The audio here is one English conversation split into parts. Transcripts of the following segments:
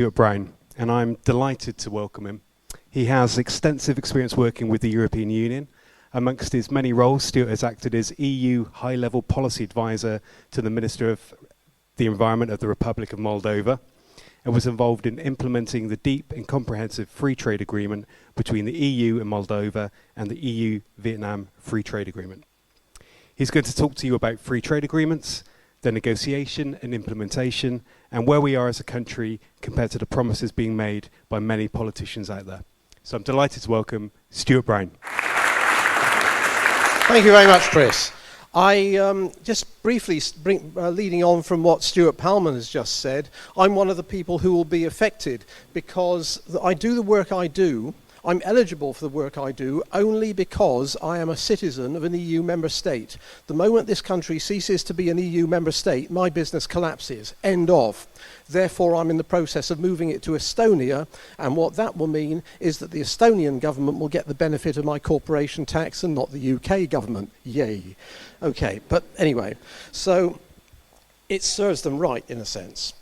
Stuart Brown, and I'm delighted to welcome him. He has extensive experience working with the European Union. Amongst his many roles, Stuart has acted as EU high-level policy advisor to the Minister of the Environment of the Republic of Moldova, and was involved in implementing the deep and comprehensive free trade agreement between the EU and Moldova and the EU-Vietnam Free Trade Agreement. He's going to talk to you about free trade agreements, their negotiation and implementation, and where we are as a country compared to the promises being made by many politicians out there. So I'm delighted to welcome Stuart Brown. Thank you very much, Chris. I just briefly, leading on from what Stuart Palman has just said, I'm one of the people who will be affected because I do the work I do. I'm eligible for the work I do only because I am a citizen of an EU member state. The moment this country ceases to be an EU member state, my business collapses. End of. Therefore, I'm in the process of moving it to Estonia, and what that will mean is that the Estonian government will get the benefit of my corporation tax and not the UK government. Yay. Okay, but anyway, so it serves them right in a sense.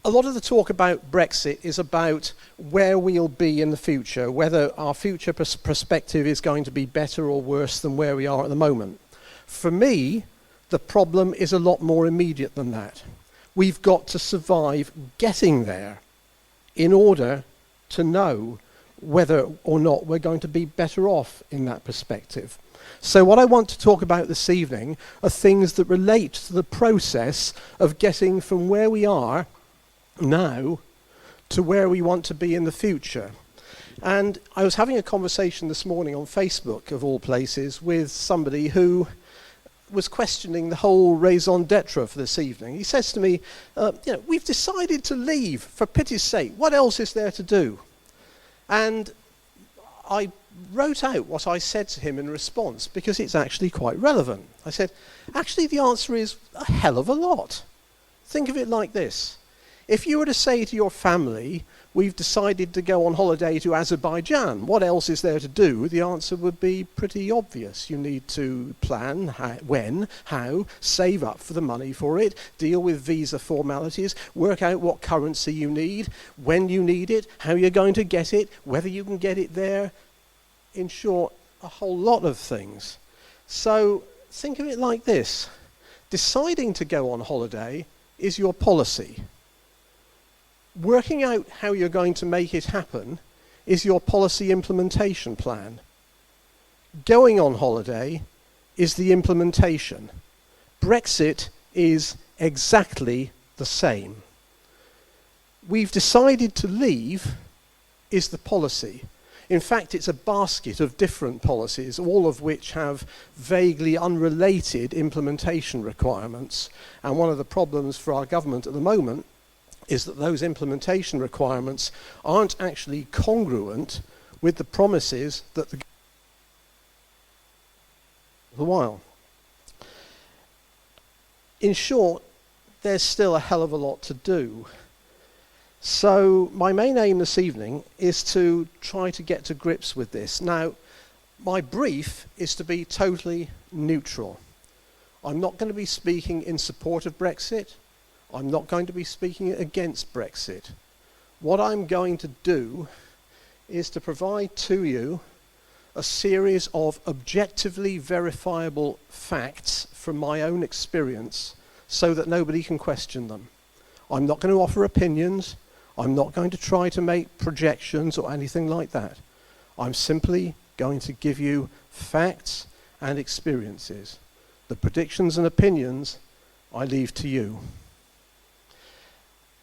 A lot of the talk about Brexit is about where we'll be in the future, whether our future perspective is going to be better or worse than where we are at the moment. For me, the problem is a lot more immediate than that. We've got to survive getting there in order to know whether or not we're going to be better off in that perspective. So what I want to talk about this evening are things that relate to the process of getting from where we are now to where we want to be in the future. And I was having a conversation this morning on Facebook, of all places, with somebody who was questioning the whole raison d'etre for this evening. He says to me, we've decided to leave, for pity's sake, what else is there to do? And I wrote out what I said to him in response, because it's actually quite relevant. I said, actually the answer is a hell of a lot. Think of it like this. If you were to say to your family, we've decided to go on holiday to Azerbaijan, what else is there to do? The answer would be pretty obvious. You need to plan when, how, save up for the money for it, deal with visa formalities, work out what currency you need, when you need it, how you're going to get it, whether you can get it there. In short, a whole lot of things. So think of it like this. Deciding to go on holiday is your policy. Working out how you're going to make it happen is your policy implementation plan. Going on holiday is the implementation. Brexit is exactly the same. We've decided to leave is the policy. In fact, it's a basket of different policies, all of which have vaguely unrelated implementation requirements. And one of the problems for our government at the moment is that those implementation requirements aren't actually congruent with the promises that the while. In short, there's still a hell of a lot to do. So my main aim this evening is to try to get to grips with this. Now, my brief is to be totally neutral. I'm not going to be speaking in support of Brexit. I'm not going to be speaking against Brexit. What I'm going to do is to provide to you a series of objectively verifiable facts from my own experience so that nobody can question them. I'm not going to offer opinions. I'm not going to try to make projections or anything like that. I'm simply going to give you facts and experiences. The predictions and opinions I leave to you.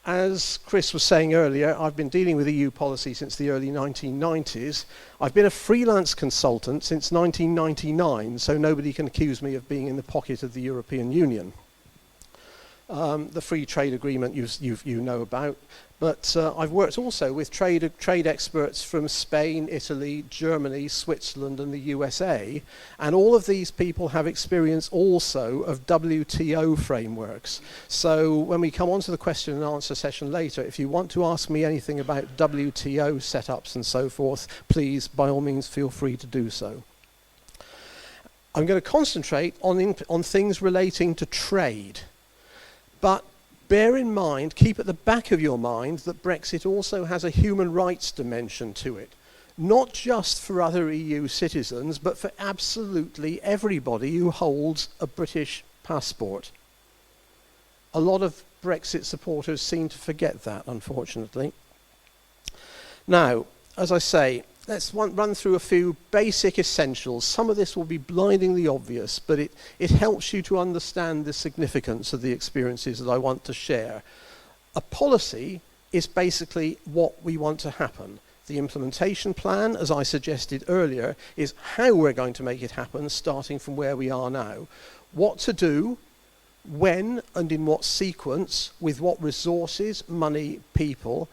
As Chris was saying earlier, I've been dealing with EU policy since the early 1990s. I've been a freelance consultant since 1999, so nobody can accuse me of being in the pocket of the European Union. The free trade agreement you know about, but I've worked also with trade experts from Spain, Italy, Germany, Switzerland and the USA, and all of these people have experience also of WTO frameworks. So when we come on to the question and answer session later, if you want to ask me anything about WTO setups and so forth, please by all means feel free to do so. I'm going to concentrate on things relating to trade. But bear in mind, keep at the back of your mind, that Brexit also has a human rights dimension to it. Not just for other EU citizens, but for absolutely everybody who holds a British passport. A lot of Brexit supporters seem to forget that, unfortunately. Now, as I say, let's run through a few basic essentials. Some of this will be blindingly obvious, but it helps you to understand the significance of the experiences that I want to share. A policy is basically what we want to happen. The implementation plan, as I suggested earlier, is how we're going to make it happen, starting from where we are now. What to do, when and in what sequence, with what resources, money, people,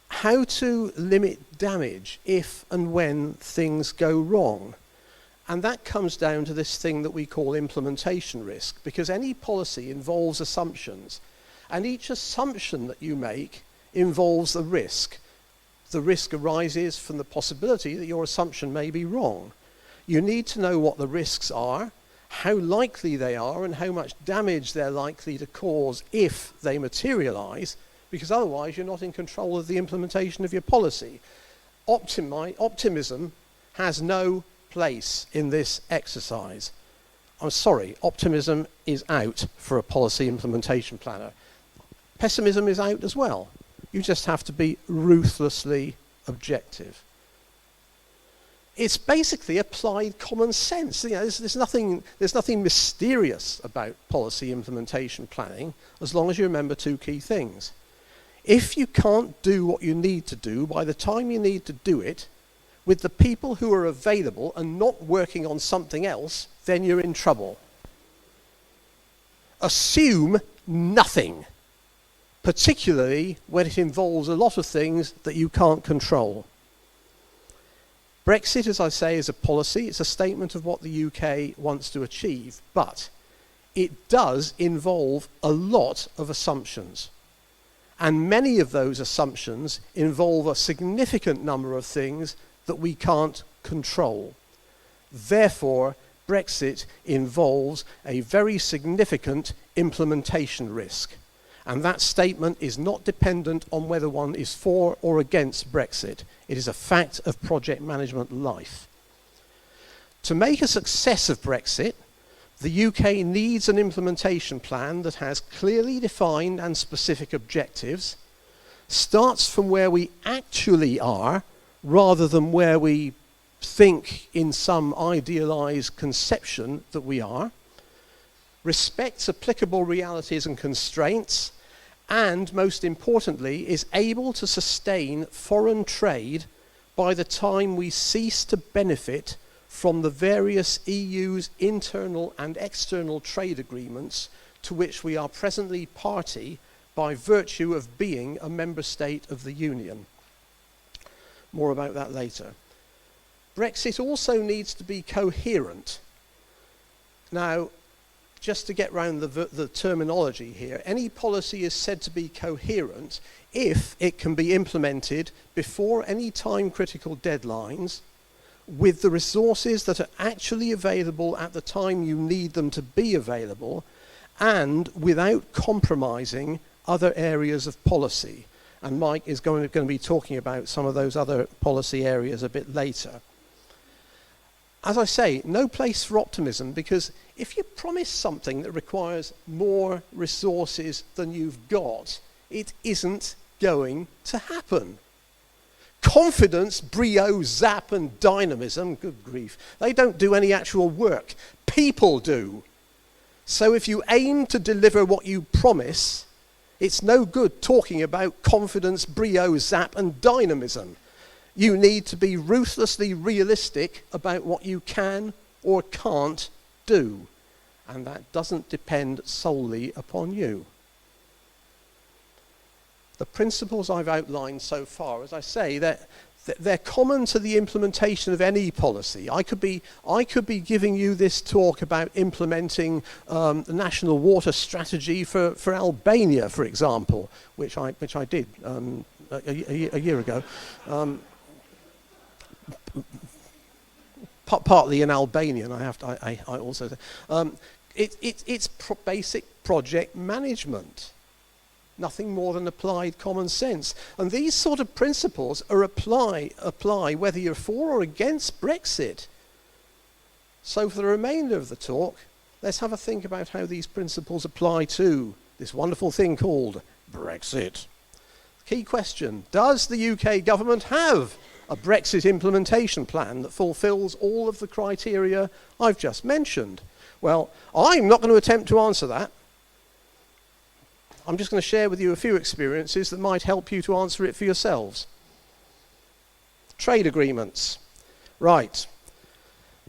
how to limit damage if and when things go wrong. And that comes down to this thing that we call implementation risk, because any policy involves assumptions, and each assumption that you make involves a risk. The risk arises from the possibility that your assumption may be wrong. You need to know what the risks are, how likely they are, and how much damage they're likely to cause if they materialize, because otherwise you're not in control of the implementation of your policy. Optimism has no place in this exercise. I'm sorry, optimism is out for a policy implementation planner. Pessimism is out as well. You just have to be ruthlessly objective. It's basically applied common sense. You know, there's nothing mysterious about policy implementation planning, as long as you remember two key things. If you can't do what you need to do by the time you need to do it, with the people who are available and not working on something else, then you're in trouble. Assume nothing, particularly when it involves a lot of things that you can't control. Brexit, as I say, is a policy. It's a statement of what the UK wants to achieve, but it does involve a lot of assumptions. And many of those assumptions involve a significant number of things that we can't control. Therefore, Brexit involves a very significant implementation risk. And that statement is not dependent on whether one is for or against Brexit. It is a fact of project management life. To make a success of Brexit, the UK needs an implementation plan that has clearly defined and specific objectives, starts from where we actually are, rather than where we think in some idealized conception that we are, respects applicable realities and constraints, and most importantly, is able to sustain foreign trade by the time we cease to benefit from the various EU's internal and external trade agreements to which we are presently party by virtue of being a member state of the Union. More about that later. Brexit also needs to be coherent. Now, just to get round the terminology here, any policy is said to be coherent if it can be implemented before any time-critical deadlines, with the resources that are actually available at the time you need them to be available, and without compromising other areas of policy. And Mike is going to be talking about some of those other policy areas a bit later. As I say, no place for optimism, because if you promise something that requires more resources than you've got, it isn't going to happen. Confidence, brio, zap, and dynamism, good grief, they don't do any actual work. People do. So if you aim to deliver what you promise, it's no good talking about confidence, brio, zap, and dynamism. You need to be ruthlessly realistic about what you can or can't do. And that doesn't depend solely upon you. The principles I've outlined so far, as I say, they're common to the implementation of any policy. I could be giving you this talk about implementing the national water strategy for Albania, for example, which I did a year ago. Partly in Albanian, I also say. It's basic project management. nothing more than applied common sense. And these sort of principles are apply whether you're for or against Brexit. So for the remainder of the talk, let's have a think about how these principles apply to this wonderful thing called Brexit. Key question: does the UK government have a Brexit implementation plan that fulfills all of the criteria I've just mentioned? Well, I'm not going to attempt to answer that. I'm just going to share with you a few experiences that might help you to answer it for yourselves. Trade agreements. Right.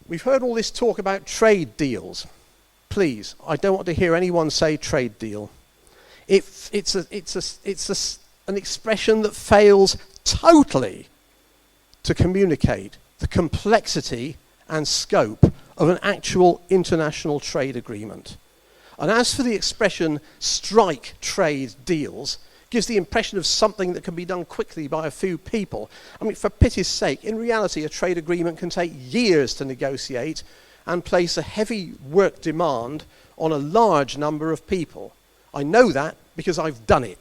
We've heard all this talk about trade deals. Please, I don't want to hear anyone say trade deal. It's an expression that fails totally to communicate the complexity and scope of an actual international trade agreement. And as for the expression strike trade deals, gives the impression of something that can be done quickly by a few people. I mean, for pity's sake, in reality, a trade agreement can take years to negotiate and place a heavy work demand on a large number of people. I know that because I've done it.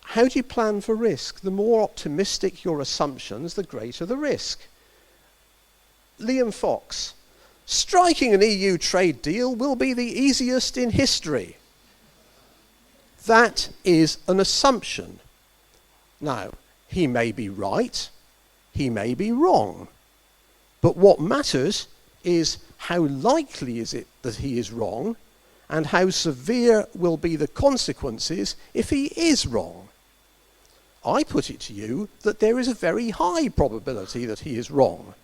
How do you plan for risk? The more optimistic your assumptions, the greater the risk. Liam Fox: striking an EU trade deal will be the easiest in history. That is an assumption. Now, he may be right, he may be wrong, but what matters is how likely is it that he is wrong, and how severe will be the consequences if he is wrong. I put it to you that there is a very high probability that he is wrong.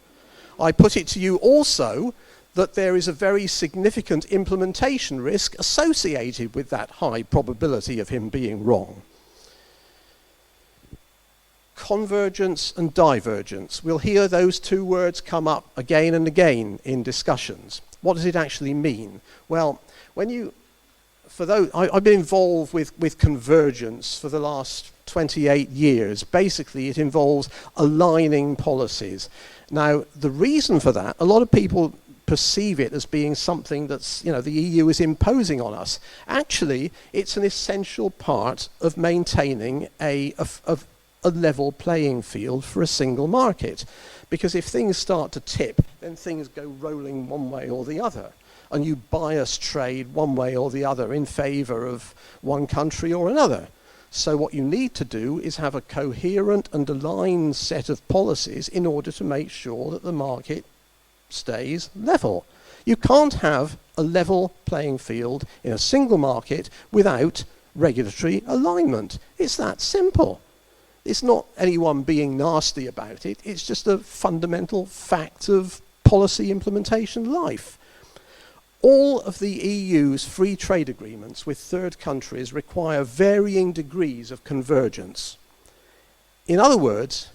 I put it to you also that there is a very significant implementation risk associated with that high probability of him being wrong. Convergence and divergence. We'll hear those two words come up again and again in discussions. What does it actually mean? Well, I've been involved with convergence for the last 28 years. Basically, it involves aligning policies. Now, the reason for that, a lot of people perceive it as being something that's, the EU is imposing on us. Actually, it's an essential part of maintaining a level playing field for a single market. Because if things start to tip, then things go rolling one way or the other. And you bias trade one way or the other in favour of one country or another. So what you need to do is have a coherent and aligned set of policies in order to make sure that the market stays level. You can't have a level playing field in a single market without regulatory alignment. It's that simple. It's not anyone being nasty about it. It's just a fundamental fact of policy implementation life. All of the EU's free trade agreements with third countries require varying degrees of convergence. In other words,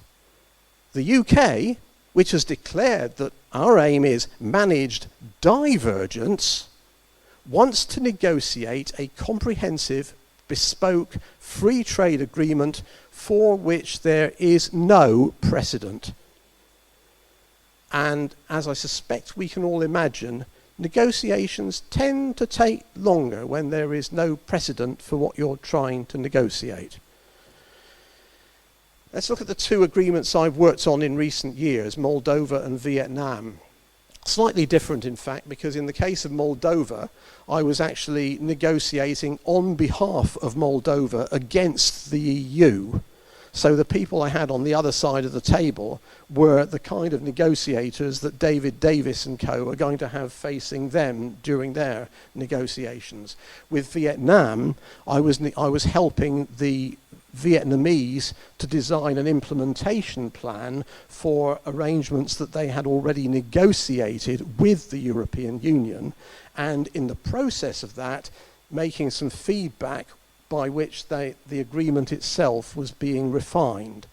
the UK, which has declared that our aim is managed divergence, wants to negotiate a comprehensive, bespoke, free trade agreement for which there is no precedent. And as I suspect we can all imagine, negotiations tend to take longer when there is no precedent for what you're trying to negotiate. Let's look at the two agreements I've worked on in recent years, Moldova and Vietnam. Slightly different, in fact, because in the case of Moldova, I was actually negotiating on behalf of Moldova against the EU. So the people I had on the other side of the table were the kind of negotiators that David Davis and co. are going to have facing them during their negotiations. With Vietnam, I was helping the Vietnamese to design an implementation plan for arrangements that they had already negotiated with the European Union, and in the process of that, making some feedback by which the agreement itself was being refined.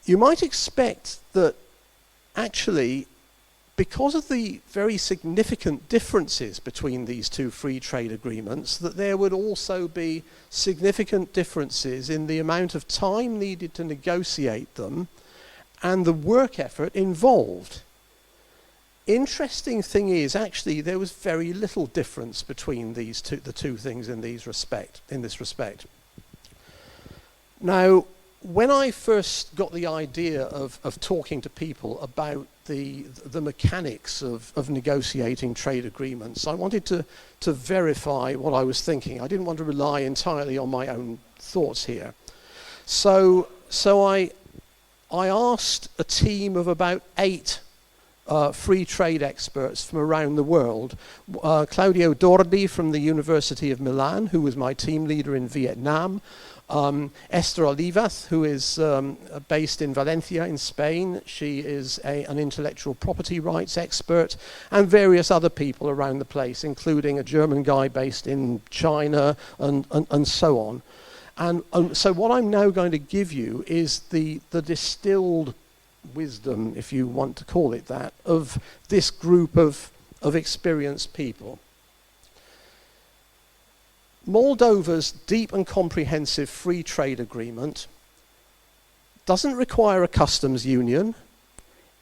You might expect that actually, because of the very significant differences between these two free trade agreements, that there would also be significant differences in the amount of time needed to negotiate them and the work effort involved. interesting thing is, actually, there was very little difference between the two things in this respect. Now, when I first got the idea of talking to people about the mechanics of negotiating trade agreements, I wanted to verify what I was thinking. I didn't want to rely entirely on my own thoughts here. So I asked a team of about 8 free trade experts from around the world. Claudio Dordi from the University of Milan, who was my team leader in Vietnam. Esther Olivas, who is based in Valencia in Spain. She is an intellectual property rights expert, and various other people around the place, including a German guy based in China and so on. And so what I'm now going to give you is the distilled wisdom, if you want to call it that, of this group of experienced people. Moldova's deep and comprehensive free trade agreement doesn't require a customs union.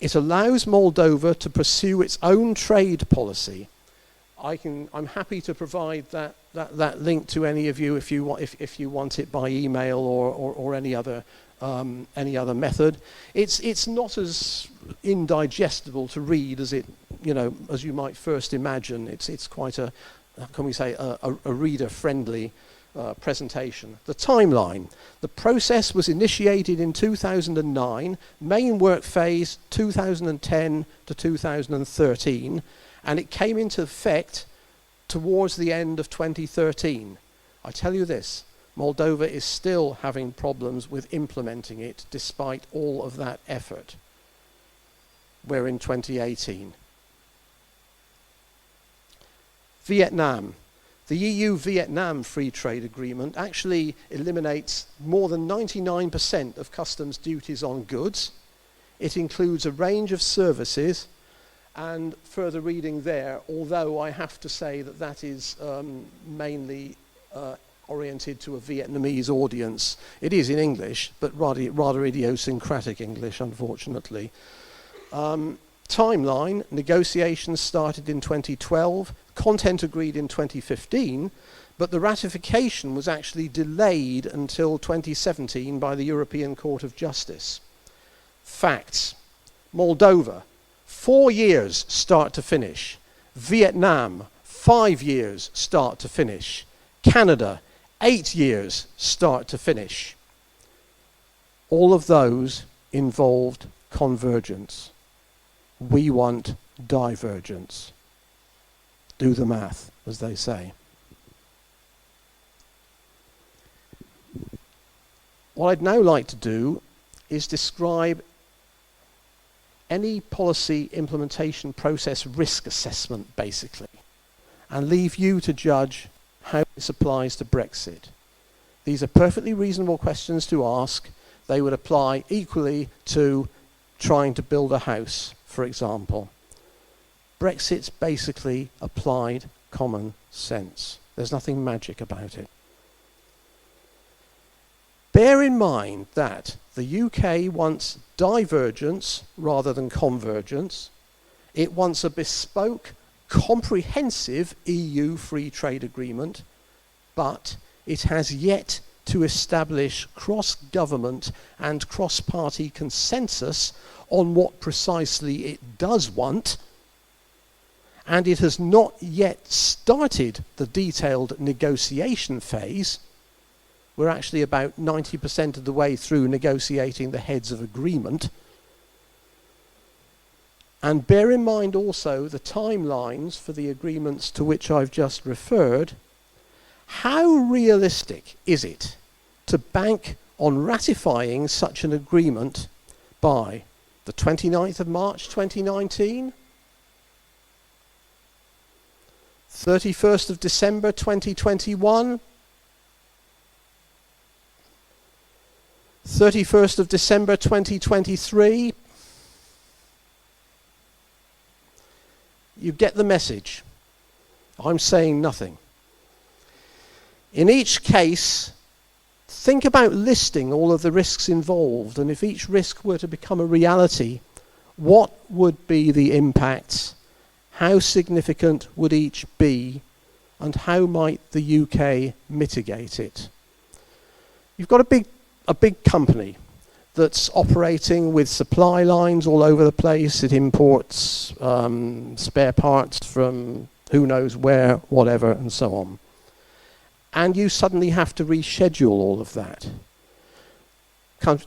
It allows Moldova to pursue its own trade policy. I'm happy to provide that link to any of you if you want it by email or any other method. It's not as indigestible to read as as you might first imagine. It's quite a, how can we say, a reader-friendly presentation. The timeline. The process was initiated in 2009, main work phase 2010 to 2013, and it came into effect towards the end of 2013. I tell you this, Moldova is still having problems with implementing it despite all of that effort. We're in 2018. Vietnam. The EU-Vietnam Free Trade Agreement actually eliminates more than 99% of customs duties on goods. It includes a range of services, and further reading there, although I have to say that is mainly oriented to a Vietnamese audience. It is in English, but rather idiosyncratic English, unfortunately. Timeline, negotiations started in 2012, content agreed in 2015, but the ratification was actually delayed until 2017 by the European Court of Justice. Facts. Moldova, 4 years start to finish. Vietnam, 5 years start to finish. Canada, 8 years start to finish. All of those involved convergence. We want divergence. Do the math, as they say. What I'd now like to do is describe any policy implementation process risk assessment, basically, and leave you to judge how this applies to Brexit. These are perfectly reasonable questions to ask. They would apply equally to trying to build a house, for example. Brexit's basically applied common sense. There's nothing magic about it. Bear in mind that the UK wants divergence rather than convergence. It wants a bespoke, comprehensive EU free trade agreement, but it has yet to establish cross-government and cross-party consensus on what precisely it does want, and it has not yet started the detailed negotiation phase. We're actually about 90% of the way through negotiating the heads of agreement. And bear in mind also the timelines for the agreements to which I've just referred. How realistic is it to bank on ratifying such an agreement by the 29th of March 2019, 31st of December 2021, 31st of December 2023? You get the message. I'm saying nothing. In each case, think about listing all of the risks involved, and if each risk were to become a reality, what would be the impacts How significant would each be, and how might the UK mitigate it? You've got a big company that's operating with supply lines all over the place. It imports spare parts from who knows where, whatever, and so on. And you suddenly have to reschedule all of that.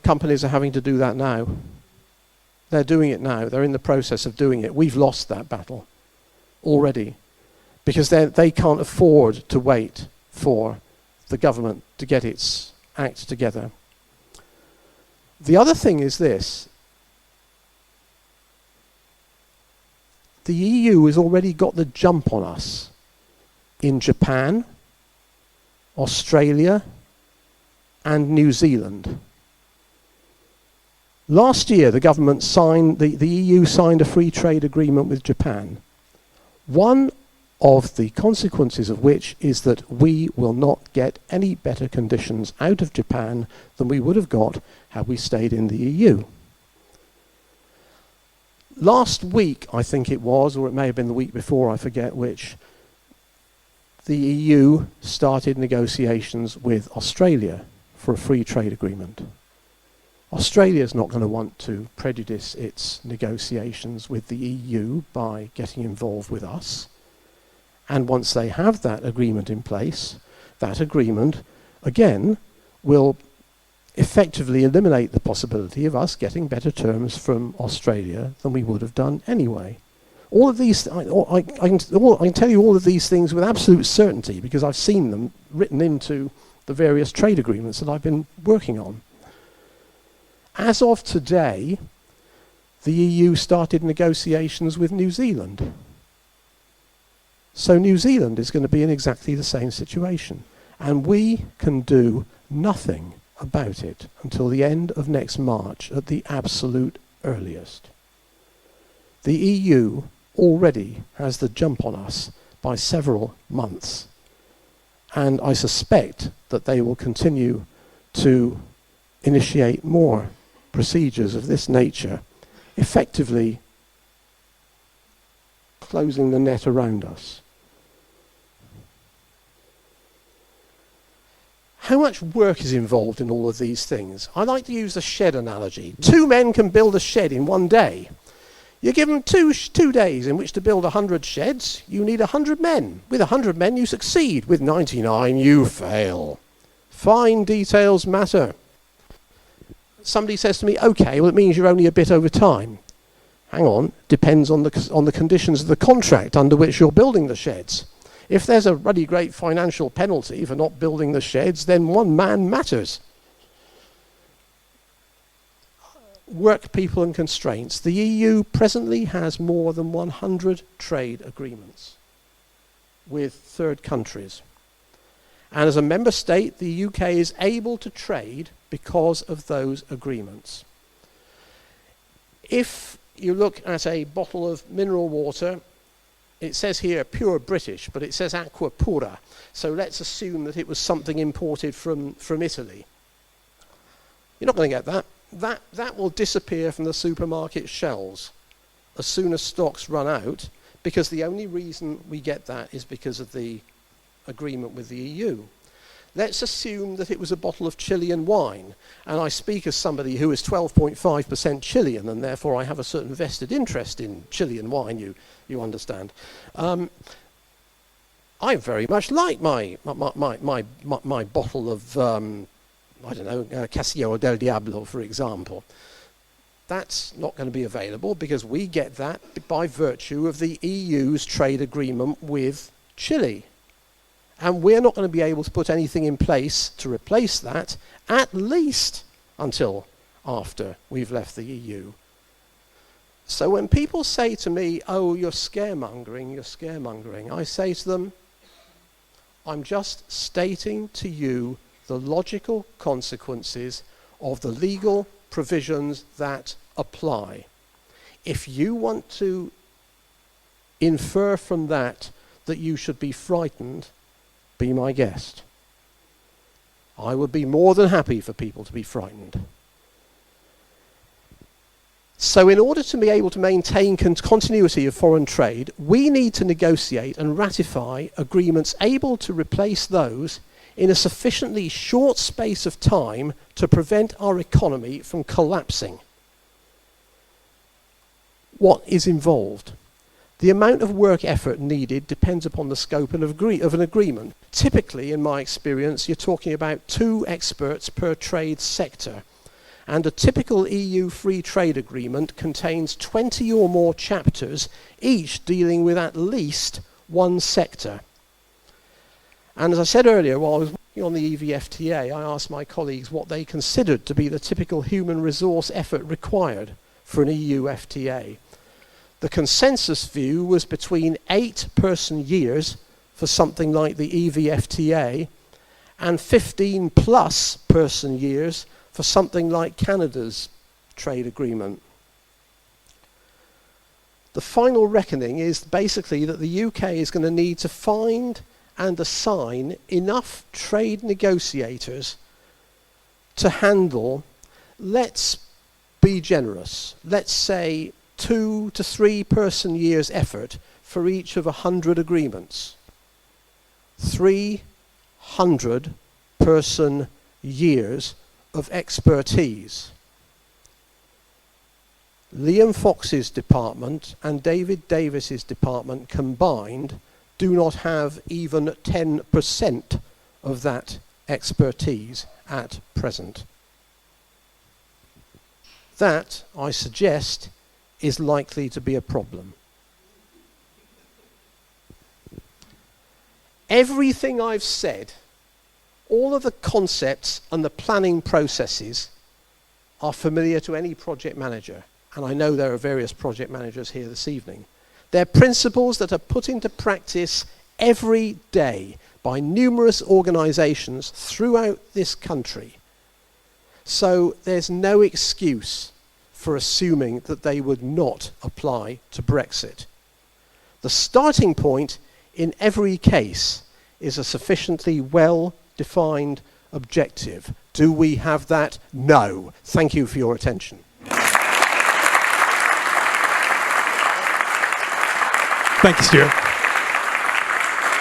Companies are having to do that now. They're doing it now. They're in the process of doing it. We've lost that battle already because they can't afford to wait for the government to get its act together. The other thing is this. The EU has already got the jump on us in Japan, Australia, and New Zealand. Last year, the government signed, the EU signed a free trade agreement with Japan. One of the consequences of which is that we will not get any better conditions out of Japan than we would have got had we stayed in the EU. Last week, I think it was, or it may have been the week before, I forget which, the EU started negotiations with Australia for a free trade agreement. Australia's not going to want to prejudice its negotiations with the EU by getting involved with us. And once they have that agreement in place, that agreement, again, will effectively eliminate the possibility of us getting better terms from Australia than we would have done anyway. All of these, I can tell you all of these things with absolute certainty because I've seen them written into the various trade agreements that I've been working on. As of today, the EU started negotiations with New Zealand. So New Zealand is going to be in exactly the same situation. And we can do nothing about it until the end of next March at the absolute earliest. The EU already has the jump on us by several months. And I suspect that they will continue to initiate more procedures of this nature, effectively closing the net around us. How much work is involved in all of these things? I like to use the shed analogy. 2 men can build a shed in 1 day. You give them 2 days in which to build 100 sheds, you need 100 men. With 100 men you succeed, with 99 you fail. Fine details matter. Somebody says to me, okay, well it means you're only a bit over time. Hang on, depends on the conditions of the contract under which you're building the sheds. If there's a really great financial penalty for not building the sheds, then 1 man matters. Work, people and constraints. The EU presently has more than 100 trade agreements with third countries. And as a member state, the UK is able to trade because of those agreements. If you look at a bottle of mineral water, it says here pure British, but it says aqua pura. So let's assume that it was something imported from Italy. You're not going to get that. That will disappear from the supermarket shelves as soon as stocks run out, because the only reason we get that is because of the agreement with the EU. Let's assume that it was a bottle of Chilean wine, and I speak as somebody who is 12.5% Chilean, and therefore I have a certain vested interest in Chilean wine, you understand. I very much like my bottle of, I don't know, Castillo del Diablo, for example. That's not going to be available because we get that by virtue of the EU's trade agreement with Chile. And we're not going to be able to put anything in place to replace that, at least until after we've left the EU. So when people say to me, oh, you're scaremongering, I say to them, I'm just stating to you the logical consequences of the legal provisions that apply. If you want to infer from that you should be frightened, be my guest. I would be more than happy for people to be frightened. So in order to be able to maintain continuity of foreign trade, we need to negotiate and ratify agreements able to replace those in a sufficiently short space of time to prevent our economy from collapsing. What is involved? The amount of work effort needed depends upon the scope of an agreement. Typically, in my experience, you're talking about 2 experts per trade sector. And a typical EU free trade agreement contains 20 or more chapters, each dealing with at least one sector. And as I said earlier, while I was working on the EVFTA, I asked my colleagues what they considered to be the typical human resource effort required for an EU FTA. The consensus view was between 8 person years for something like the EVFTA and 15 plus person years for something like Canada's trade agreement. The final reckoning is basically that the UK is going to need to find and assign enough trade negotiators to handle, let's be generous, let's say 2 to 3 person years effort for each of 100 agreements. 300 person years of expertise. Liam Fox's department and David Davis's department combined do not have even 10% of that expertise at present. That, I suggest, is likely to be a problem. Everything I've said, all of the concepts and the planning processes are familiar to any project manager, and I know there are various project managers here this evening. They're principles that are put into practice every day by numerous organisations throughout this country. So there's no excuse for assuming that they would not apply to Brexit. The starting point in every case is a sufficiently well-defined objective. Do we have that? No. Thank you for your attention. Thank you, Stuart.